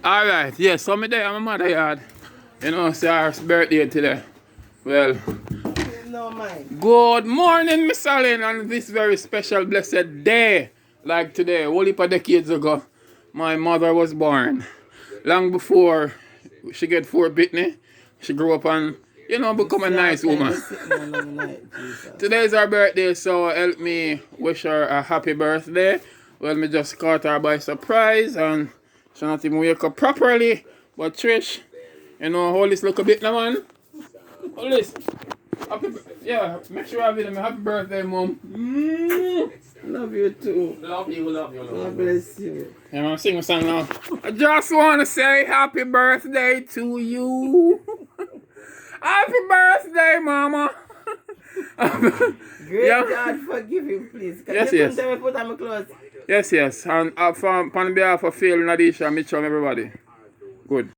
Alright, yes, so me there, I'm a mother yard. You know, it's our birthday today. Well, No mind. good morning, Miss Allen, on this very special, blessed day. Like today, a whole heap of decades ago, my mother was born. Long before she get forbidden, she grew up and, you know, become a nice woman. Today is her birthday, so help me wish her a happy birthday. Well, me just caught her by surprise and she not even wake up properly. But Trish, you know, hold this look a bit now, man. Hold this. Yeah, make sure I have it. Happy birthday, Mom. Love you too. Love you. God bless you. Yeah, I'm singing a song now. I just want to say happy birthday to you. Happy birthday, Mama. Great Yeah. God, forgive him, please. Can Yes, you yes. tell me put on my clothes? Yes. And on behalf of Phil, Nadisha, Mitchell, and everybody. Good.